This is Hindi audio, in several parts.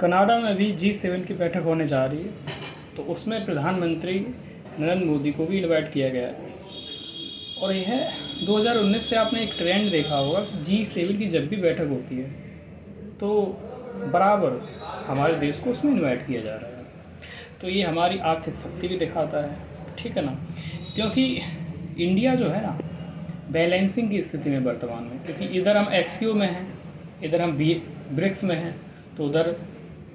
कनाडा में भी G7 की बैठक होने जा रही है, तो उसमें प्रधानमंत्री नरेंद्र मोदी को भी इनवाइट किया गया है। और यह 2019 से आपने एक ट्रेंड देखा होगा कि G7 की जब भी बैठक होती है तो बराबर हमारे देश को उसमें इनवाइट किया जा रहा है। तो ये हमारी आर्थिक शक्ति भी दिखाता है, ठीक है ना, क्योंकि इंडिया जो है ना बैलेंसिंग की स्थिति में वर्तमान में, क्योंकि इधर हम SCO में हैं, इधर हम ब्रिक्स में हैं, तो उधर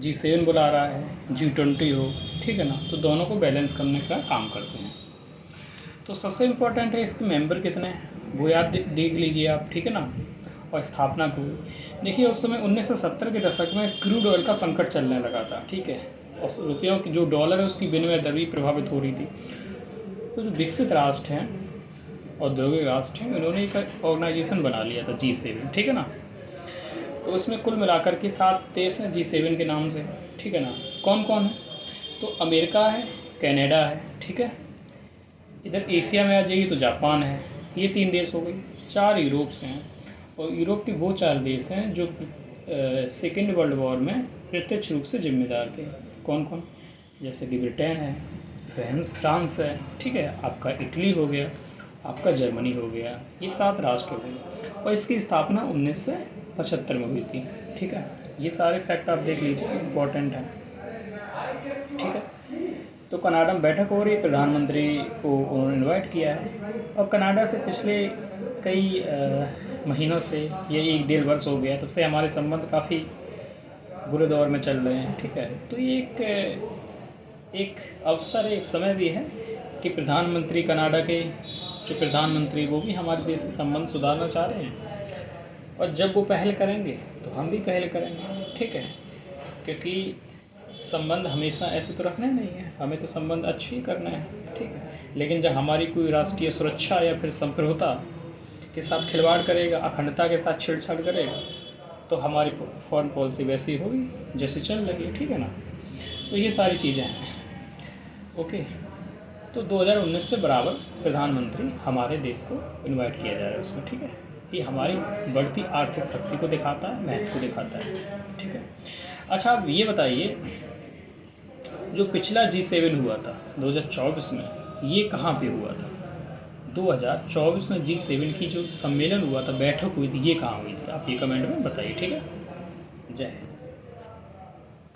G7 बुला रहा है, G20 हो, ठीक है ना, तो दोनों को बैलेंस करने का काम करते हैं। तो सबसे इम्पोर्टेंट है इसके मेंबर कितने हैं, वो याद देख लीजिए आप, ठीक है ना। और स्थापना को देखिए, उस समय 1970 के दशक में क्रूड ऑयल का संकट चलने लगा था, ठीक है, और रुपयों की जो डॉलर है उसकी विनिमय दर भी प्रभावित हो रही थी। तो जो विकसित राष्ट्र हैं, औद्योगिक राष्ट्र हैं, इन्होंने एक ऑर्गेनाइजेशन बना लिया था G7, ठीक है ना। तो इसमें कुल मिलाकर के 7 देश हैं G7 के नाम से, ठीक है ना। कौन कौन है, तो अमेरिका है, कनाडा है, ठीक है, इधर एशिया में आ जाइए तो जापान है, ये 3 देश हो गए। 4 यूरोप से हैं, और यूरोप के वो 4 देश हैं जो सेकेंड वर्ल्ड वॉर में प्रत्यक्ष रूप से जिम्मेदार थे। कौन कौन, जैसे कि ब्रिटेन है, फ्रांस है, ठीक है, आपका इटली हो गया, आपका जर्मनी हो गया, ये 7 राष्ट्र हो गए। और इसकी स्थापना 1975 में हुई थी, ठीक है। ये सारे फैक्ट आप देख लीजिए, इम्पोर्टेंट हैं, ठीक है। तो कनाडा में बैठक हो रही है, प्रधानमंत्री को उन्होंने इनवाइट किया है, और कनाडा से पिछले कई महीनों से, ये 1-1.5 वर्ष हो गया, तब से हमारे संबंध काफ़ी बुरे दौर में चल रहे हैं, ठीक है। तो ये एक अवसर, एक समय भी है कि प्रधानमंत्री कनाडा के जो प्रधानमंत्री वो भी हमारे देश से संबंध सुधारना चाह रहे हैं, और जब वो पहल करेंगे तो हम भी पहल करेंगे, ठीक है, क्योंकि संबंध हमेशा ऐसे तो रखने नहीं है, हमें तो संबंध अच्छे ही करना है, ठीक है। लेकिन जब हमारी कोई राष्ट्रीय सुरक्षा या फिर संप्रभुता के साथ खिलवाड़ करेगा, अखंडता के साथ छेड़छाड़ करेगा, तो हमारी फॉरेन पॉलिसी वैसी होगी जैसे चल रही है, ठीक है ना। तो ये सारी चीज़ें हैं, ओके। तो 2019 से बराबर प्रधानमंत्री हमारे देश को इनवाइट किया जा रहा है उसमें, ठीक है। ये हमारी बढ़ती आर्थिक शक्ति को दिखाता है, महत्व को दिखाता है, ठीक है। अच्छा, आप ये बताइए, जो पिछला G7 हुआ था 2024 में, ये कहाँ पे हुआ था? 2024 में G7 की जो सम्मेलन हुआ था, बैठक हुई थी, ये कहाँ हुई थी? आप ये कमेंट में बताइए, ठीक है। जय हिंद।